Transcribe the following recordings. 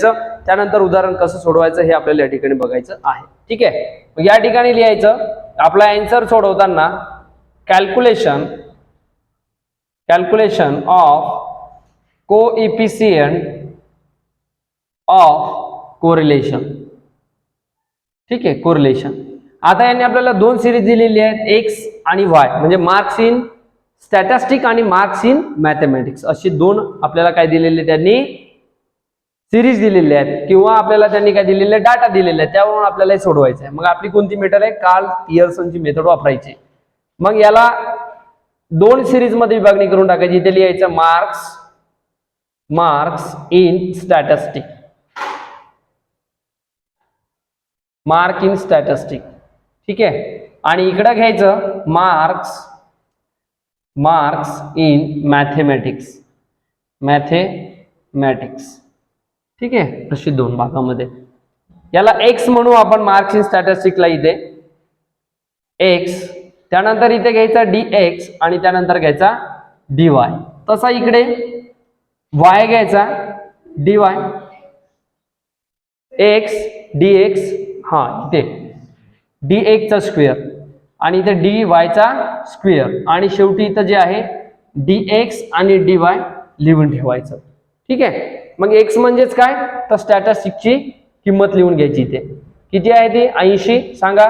त्यानंतर उदाहरण कसं सोडवायचं हे आपल्याला या ठिकाणी बघायचं आहे. ठीक आहे, मग या ठिकाणी लिहायचं आपला आन्सर सोडवताना calculation of coefficient of correlation. ठीक आहे, कोरिलेशन. आता यांनी आपल्याला दोन सिरीज दिलेली आहेत, एक्स आणि वाय, म्हणजे मार्क्स इन स्टॅटिस्टिक आणि मार्क्स इन मॅथमॅटिक्स, अशी दोन आपल्याला काय दिलेले त्यांनी सिरीज दिलेले आहेत, किंवा आपल्याला त्यांनी काय दिलेले डाटा दिलेले आहे, त्यावरून आपल्याला हे सोडवायचं आहे. मग आपली कोणती मेथड आहे, कार्ल पियर्सनची मेथड वापरायची. मग याला दोन सिरीज मध्ये विभागणी करून टाकायची. इथे लिहायचं marks in statistic, mark in statistic. ठीक आहे, आणि इकडं घ्यायचं मार्क्स इन मॅथमॅटिक्स. ठीक आहे, अशी दोन भागामध्ये. याला एक्स म्हणू आपण मार्क्स इन स्टॅटिस्टिकला, इथे एक्स, त्यानंतर इथे घ्यायचा dx आणि त्यानंतर घ्यायचा dy. तसा इकडे y घ्यायचा dy, x dx, हा इथे dx चा स्क्वेअर आणि इथे dy चा स्क्वेअर, आणि शेवटी इथं जे आहे dx आणि dy लिहून ठेवायचं. ठीक आहे, मग x म्हणजेच काय, तर स्टॅटिस्टिकची किंमत लिहून घ्यायची. इथे किती आहे ती, 80. सांगा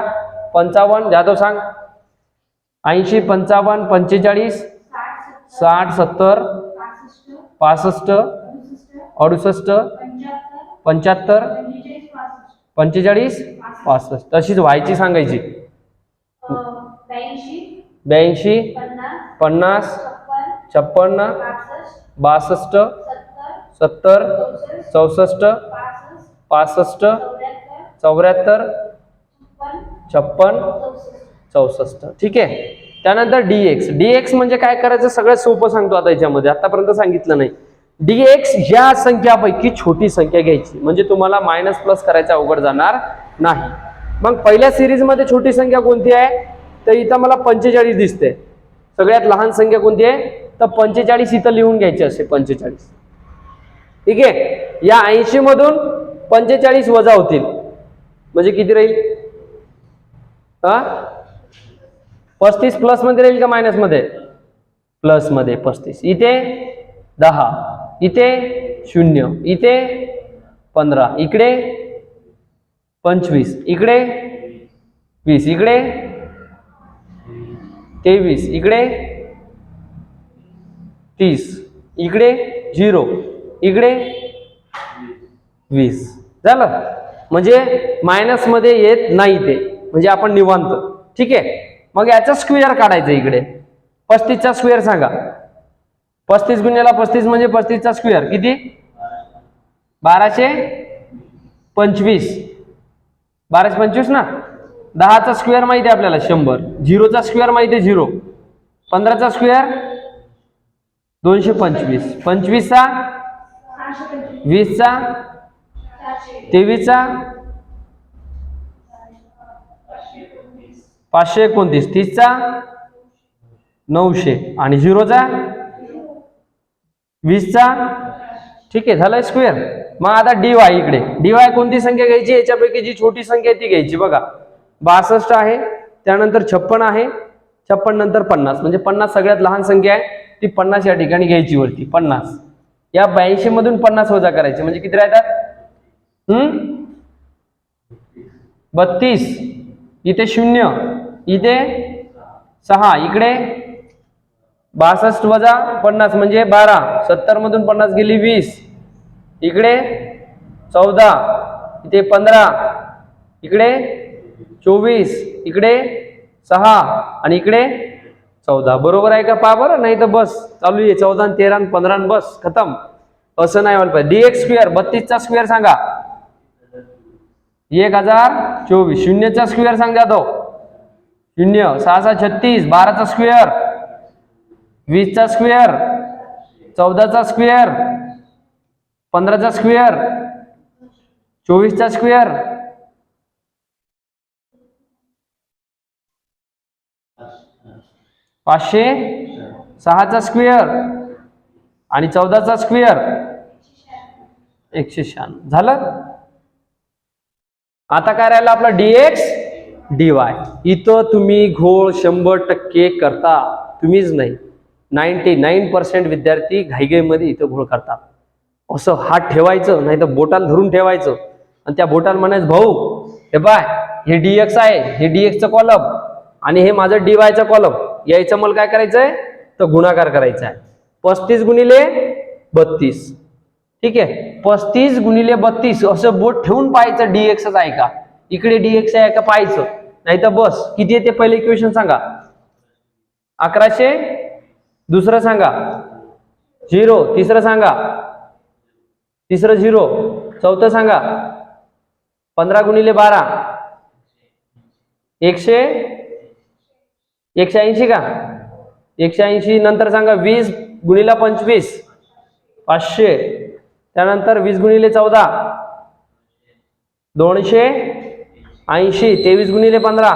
55, जाधव सांग. 80, 55, 45, 60, 70, 65, 68, 75, 45, 65. तशीच व्हायची सांगायची. 82, 50, 56, 62, 70, 64, 65, 74, 56, 64. ठीक आहे, त्यानंतर dx म्हणजे काय करायचं, सगळ्यात सोपं सांगतो आता याच्यामध्ये, आतापर्यंत सांगितलं नाही. dx या संख्यापैकी छोटी संख्या घ्यायची, म्हणजे तुम्हाला मायनस प्लस करायचा अवघड जाणार नाही. मग पहिल्या सिरीज मध्ये छोटी संख्या कोणती आहे, तर इथं मला 45 दिसते. सगळ्यात लहान संख्या कोणती आहे, तर 45 इथं लिहून घ्यायची असे 45. ठीक आहे, या 80 मधून 45 वजा होतील, म्हणजे किती राहील, 35 प्लस मध्ये राहील का मायनस मध्ये, प्लस मध्ये 35. इथे 10, इथे 0, इथे 15, इकडे 25, इकडे 20, इकडे 23, इकडे 30, इकडे 0, इकडे 20. झालं, म्हणजे मायनस मध्ये येत नाही ते, म्हणजे आपण निवांत. ठीक आहे, मग याचा स्क्वेअर काढायचा. इकडे 35 चा स्क्वेअर सांगा. 35 गुणिले 35 म्हणजे 35 चा स्क्वेअर किती, 1225. 1225 ना. 10 चा स्क्वेअर माहिती आहे आपल्याला 100, 0 चा स्क्वेअर माहिती आहे 0, 15 चा स्क्वेअर 225, 25 चा, 20 चा, 23 चा, 529, 30 चा 900, आणि 0 चा 20 चा. ठीक आहे, झालं स्क्वेअर. मग आता dy, इकडे dy कोणती संख्या घ्यायची, याच्यापैकी जी छोटी संख्या आहे ती घ्यायची. बघा 62 आहे, त्यानंतर 56 आहे, 56 नंतर 50, म्हणजे 50 सगळ्यात लहान संख्या आहे, ती 50 या ठिकाणी घ्यायची वरती. 50 या 82 मधून 50 वजा करायचे, म्हणजे किती राहतात, 32, इथे 0, इथे 6, इकडे 62 वजा 50 म्हणजे 12, 70 मधून 50 गेली 20, इकडे 14, इथे 15, इकडे 24, इकडे 6, आणि इकडे 14. बरोबर आहे का, पहा बरं, नाही तर बस चालू आहे 14 आणि 13 आणि 15 आणि बस खतम. असं नाही व्हायला पाहिजे. dx स्क्वेअर, 32 चा स्क्वेअर सांगा, 1024. 0 चा स्क्वेअर सांगा तो 0, 6 6 36, 12 चा स्क्वेअर, 20 चा स्क्वेअर, 14 चा स्क्वेअर, 15 चा स्क्वेअर, 24 चा स्क्वेअर, 506 चा स्क्वेअर आणि 14 चा स्क्वेअर, 196 झालं. आता काय राहिलं आपलं dx dy. इथं तुम्ही घोळ 100% करता, तुम्हीच नाही 99% विद्यार्थी घाईघाईमध्ये इथं घोळ करतात. असं हात ठेवायचं नाही तर बोटाला धरून ठेवायचं आणि त्या बोटाला म्हणायचं भाऊ हे पाय हे dx आहे, हे dx चं कॉलम आणि हे माझं dy चं कॉलम, यायचं मला काय करायचंय तर गुणाकार करायचा आहे. 35 गुणिले 32. ठीक आहे, 35 गुणिले 32 असं बोट ठेवून पाहायचं dx आहे का, इकडे dx आहे का पाहायचं. नाही तर बस किती येते पहिले इक्वेशन सांगा. 1100, दुसरं सांगा 0, तिसरं सांगा, तिसरं 0, चौथं सांगा 15 गुणिले 12 180 का 180. नंतर सांगा 20 गुणिले 25 500. त्यानंतर 20 गुणिले 14 280. 23 गुणिले 15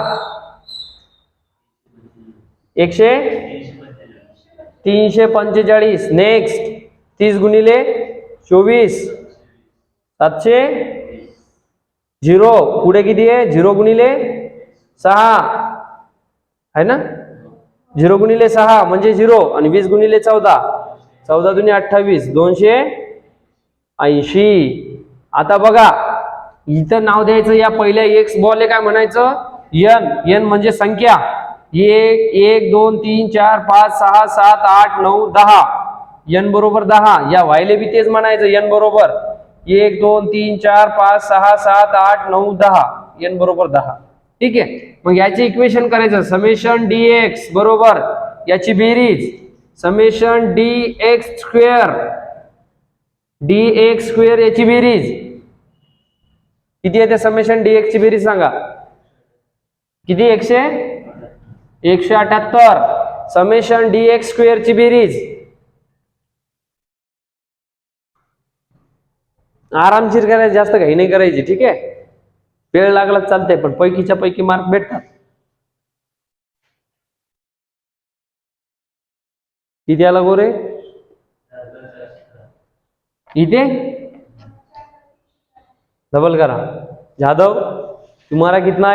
345. नेक्स्ट 30 गुणिले 24 700. 0 पुढे किती आहे 0 गुणिले 6 आहे ना, 0 गुणिले 6 म्हणजे 0 आणि 20 गुणिले 14 14 दुनी 28 280. आता बघा इथं नाव द्यायचं या पहिल्या एक्स बॉल काय म्हणायचं n. n म्हणजे संख्या 1 2 3 4 5 6 7 8 9 10. n बरोबर 10. या वायले बी तेच म्हणायचं n बरोबर 1 2 3 4 5 6 7 8 9 10. n बरोबर 10. ठीक आहे, मग याचे इक्वेशन करायचं समेशन dx बरोबर याची बेरीज समेशन dx स्क्वेअर याची बेरीज किती येते. समेशन dx ची बेरीज सांगा किती 178. समेशन dx स्क्वेअर ची बेरीज आरामशीर करायची, जास्त घाई नाही करायची. ठीक आहे, वेळ लागला चालतंय पण पैकीच्या पैकी मार्क भेटतात. किती आला गोरे इथे डबल करा. जादव तुम्हारा कितना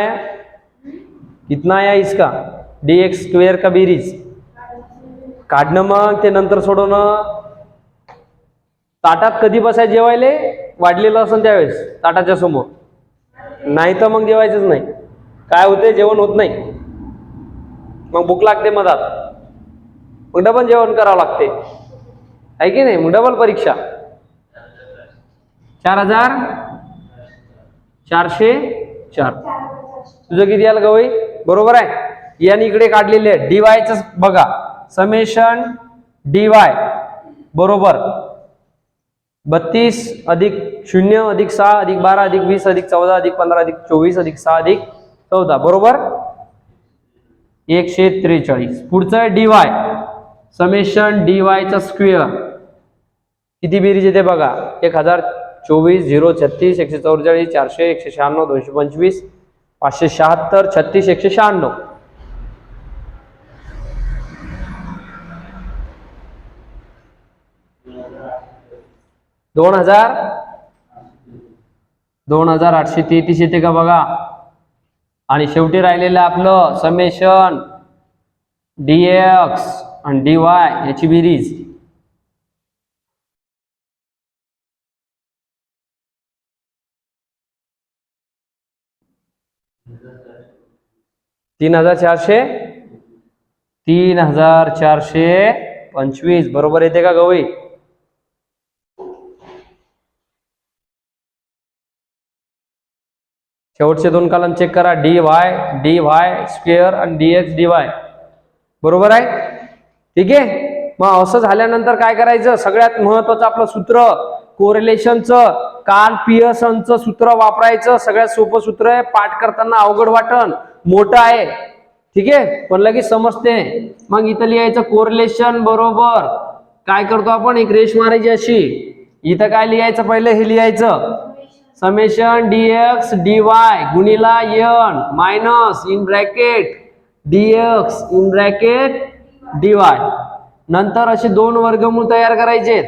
आया इसका dx स्क्वेअर का बेरीज काढणं मग ते नंतर सोडवणं. ताटात कधी बसाय जेवायले वाढलेलं असेल त्यावेळेस ताटाच्या समोर, नाही तर मग जेवायचंच नाही. काय होते जेवण होत नाही, मग भूक लागते मधात, मग डबल जेवण करावं लागते आहे की नाही. मग डबल परीक्षा 4404. तुझं किती आलं गवई बरोबर आहे. याने इकडे काढलेले आहे डीवायच बघा समेशन dy बरोबर 32 अधिक 0 अधिक 6 अधिक 12 अधिक 20 अधिक 14 अधिक 15 अधिक 24 अधिक 6 अधिक 14 बरोबर 143. पुढचं आहे dy समेशन dy चा स्क्वेअर किती बेरीज येते बघा 1024 036 144 400 196 225 576 36 196. दोन हजार 833 येते का बघा. आणि शेवटी राहिलेलं आपलं समेशन dx आणि dy याची बेरीज तीन हजार 425 बरोबर येते का गवई. शेवटचे दोन कॉलम चेक करा dy स्क्वेअर आणि dx dy बरोबर आहे. ठीक आहे, मग असं झाल्यानंतर काय करायचं सगळ्यात महत्वाचं आपलं सूत्र कोरिलेशनचं कार्ल पियर्सनचं सूत्र वापरायचं. सगळ्यात सोपं सूत्र आहे, पाठ करताना अवघड वाटण मोठं आहे. ठीक आहे, पण लगेच समजते. मग इथं लिहायचं कोरिलेशन बरोबर काय करतो आपण एक रेष मारायची अशी. इथं काय लिहायचं पहिले हे लिहायचं summation dx dy गुणिला n minus in bracket dx in bracket dy. नंतर असे दोन वर्गमूळ तयार करायचे.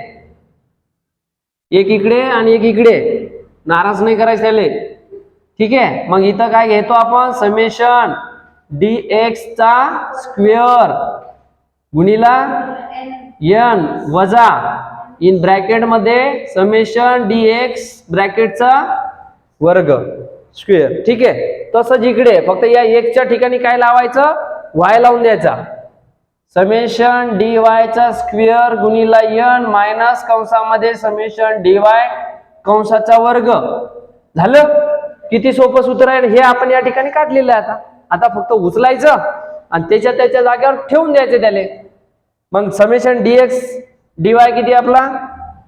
एक इकडे आणि एक इकडे, नाराज नाही करायचं त्याले, ठीक आहे. मग इथं काय घेतो आपण, समेशन dx चा स्क्वेअर गुणिला n वजा इन ब्रॅकेट मध्ये समेशन dx ब्रॅकेटचा वर्ग स्क्वेअर, ठीक आहे. तसंच इकडे फक्त या एक च्या ठिकाणी काय लावायचं, y लावून द्यायचा. समेशन dy चा स्क्वेअर गुणिला n मायनस कंसामध्ये समेशन dy कंसाचा वर्ग. झालं. किती सोपं सूत्र आहे हे, आपण या ठिकाणी काढलेलं आहे. आता फक्त उचलायचं आणि त्याच्या जागेवर ठेवून द्यायचे त्याले. मग समेशन dx dy किती आपला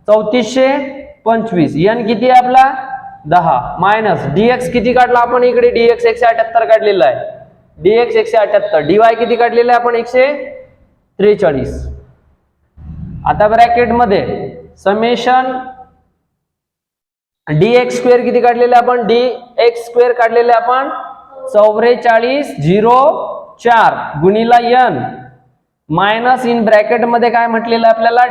3425, n किती आपला 10 मायनस dx किती काढला आपण इकडे, dx 178 काढलेला आहे, dx 178, dy किती काढलेला आहे आपण 143. आता ब्रॅकेट मध्ये समेशन dx स्क्वेअर किती काढलेले आपण, dx स्क्वेअर काढलेले आपण 4404 गुणिला n मायनस इन ब्रॅकेट मध्ये काय म्हटलेलं आहे आपल्याला,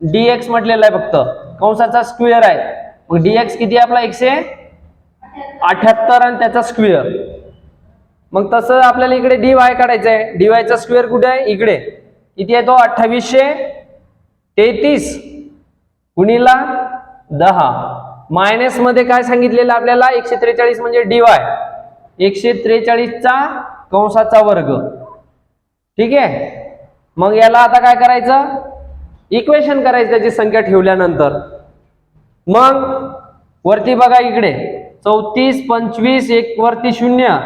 dx म्हटलेलं आहे फक्त, कंसाचा स्क्वेअर आहे. मग dx किती आपला 178 आणि त्याचा स्क्वेअर. मग तसं आपल्याला इकडे dy काढायचं आहे. dy चा स्क्वेअर कुठे आहे, इकडे. किती आहे तो 2833 गुणिला 10 मायनस मध्ये काय सांगितलेलं आपल्याला, 143 म्हणजे dy 143 चा कंसाचा वर्ग, ठीक आहे. मग याला आता काय करायचं, इक्वेशन करायचं त्याची संख्या ठेवल्यानंतर. मग वरती बघा इकडे 34 25 एक वरती 0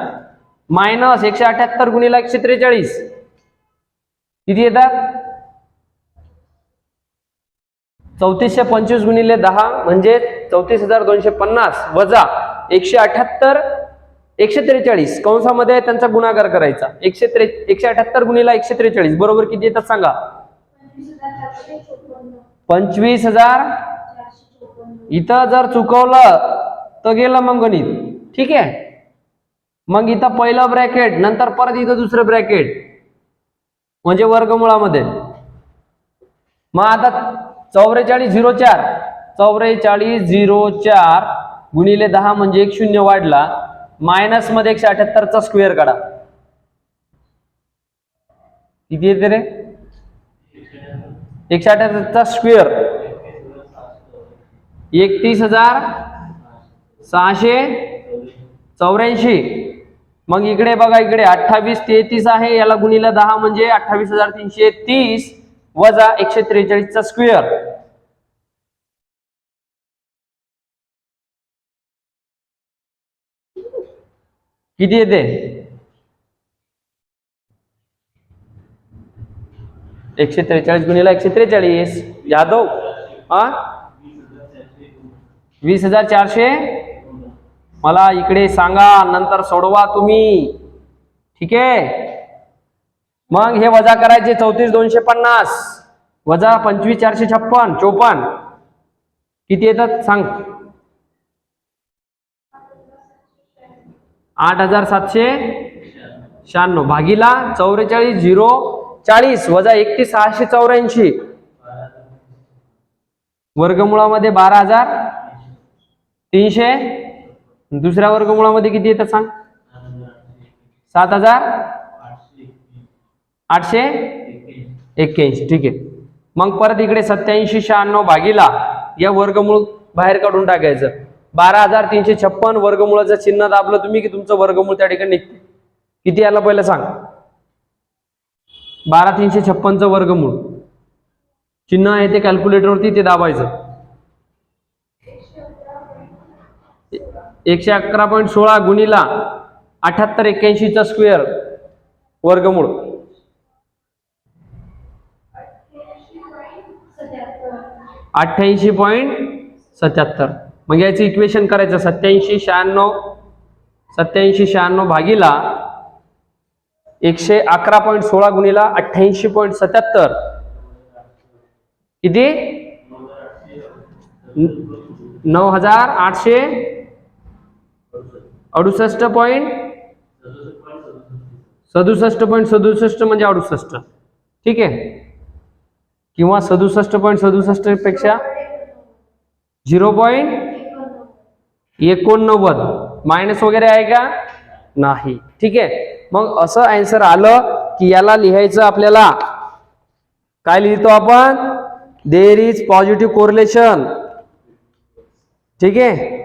मायनस 178 गुणिला 143 किती येतात, 3425 गुणिले 10 म्हणजे 34250 वजा 178 143 कंसामध्ये त्यांचा गुणाकार करायचा. 178 गुणिला 143 बरोबर किती येतात सांगा, 25000. इथं जर चुकवलं तर गेलं मग गणित, ठीक आहे. मग इथं पहिलं ब्रॅकेट, नंतर परत इथं दुसरं ब्रॅकेट म्हणजे वर्गमुळामध्ये. मग आता 4404 गुणिले 10 म्हणजे 1 0 वाढला, मायनस मध्ये 178 चा स्क्वेअर काढा, किती येते रे, 178 चा स्क्वेअर 31684. मग इकडे बघा, इकडे 2833 आहे, याला गुणिले 10 म्हणजे 28330 वजा 143 चा स्क्वेअर किती येते, 143 गुणिला 143 यादव 20400. मला इकडे सांगा, नंतर सोडवा तुम्ही, ठीक आहे. मग हे वजा करायचे, 34250 वजा 25456 54 किती येतात सांग, 8796 भागीला 44040 वजा 31684 वर्गमुळामध्ये 12300. दुसऱ्या वर्गमुळामध्ये किती येतात सांग, 7881, ठीक आहे. मग परत इकडे 8796 भागीला या वर्गमूळ बाहेर काढून टाकायचं, 12356 वर्गमूळाचं चिन्ह दाबलं तुम्ही की तुमचं वर्गमूळ त्या ठिकाणी निघते. किती आलं पहिलं सांग, 12356 वर्गमूळ चिन्ह आहे ते कॅल्क्युलेटरवरती, ते दाबायचं. 111.16 गुणिला 7881 चा स्क्वेअर वर्गमूळ 88.77. मग याचं इक्वेशन करायचं, 8796 भागीला 111.16 गुणिला 88.77 किती, 9868.67 म्हणजे 68, ठीक आहे. किंवा 67.67 पेक्षा 0.89 मायनस वगैरे आहे का नाही. ठीक आहे. मग असं आन्सर आलं की याला लिहायचं आपल्याला काय लिहितो आपण, देयर इज पॉझिटिव्ह कोरिलेशन. ठीक आहे.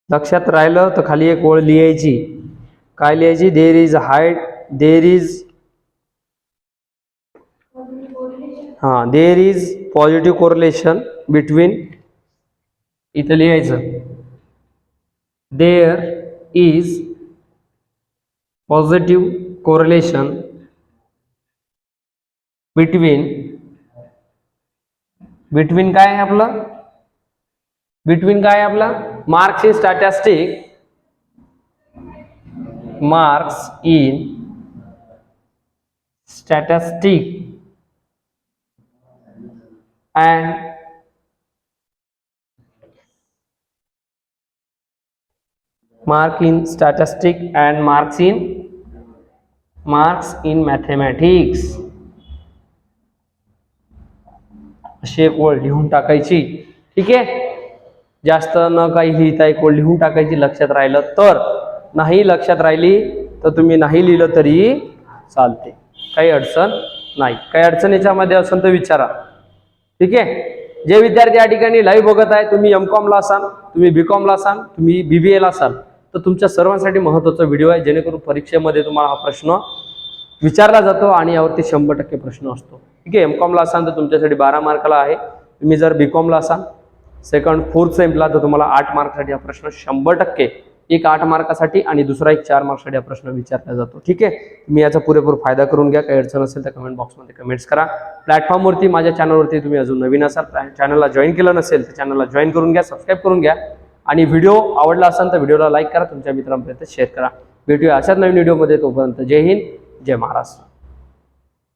लक्षात राहिलं तर खाली एक ओळ लिहायची. काय लिहायची, there is there is positive correlation between, इथं लिहायचं there is positive correlation between काय आहे आपलं, marks in statistic and marks in mathematics. अशी एक ओळ लिहून टाकायची. ठीक आहे. जास्त न काही लिहिता एक ओळ लिहून टाकायची. लक्षात राहिलं तर, नाही लक्षात राहिली तर तुम्ही नाही लिहिलं तरी चालते, काही अडचण नाही. काही अडचण याच्यामध्ये असेल तर विचारा. ठीक आहे. जे विद्यार्थी या ठिकाणी लाईव्ह बघत आहे, तुम्ही एमकॉम ला असाल, तुम्ही बीकॉम ला असाल, तुम्ही बीबीए ला असाल, तर तुमच्या सर्वांसाठी महत्त्वाचा व्हिडिओ आहे, जेणेकरून परीक्षेमध्ये तुम्हाला हा प्रश्न विचारला जातो आणि यावरती 100% प्रश्न असतो. ठीक आहे. एमकॉम ला असाल तर तुमच्यासाठी 12 मार्काला आहे. तुम्ही जर बीकॉम ला असाल सेकंड 4th सेमला तर तुम्हाला 8 मार्कसाठी हा प्रश्न 100%, एक 8 मार्कासाठी आणि दुसरा एक 4 मार्कसाठी हा प्रश्न विचारला जातो. ठीक आहे. तुम्ही याचा पुरेपूर फायदा करून घ्या. काही अडचण असेल तर कमेंट बॉक्समध्ये कमेंट्स करा. प्लॅटफॉर्मवरती माझ्या चॅनलवरती तुम्ही अजून नवीन असाल, चॅनलला जॉईन केलं नसेल तर चॅनलला जॉईन करून घ्या, सबस्क्राईब करून घ्या आणि व्हिडिओ आवडला असेल तर व्हिडिओला लाईक करा, तुमच्या मित्रांपर्यंत शेअर करा. भेटूया अशाच नवीन व्हिडिओमध्ये. तोपर्यंत जय हिंद, जय महाराष्ट्र.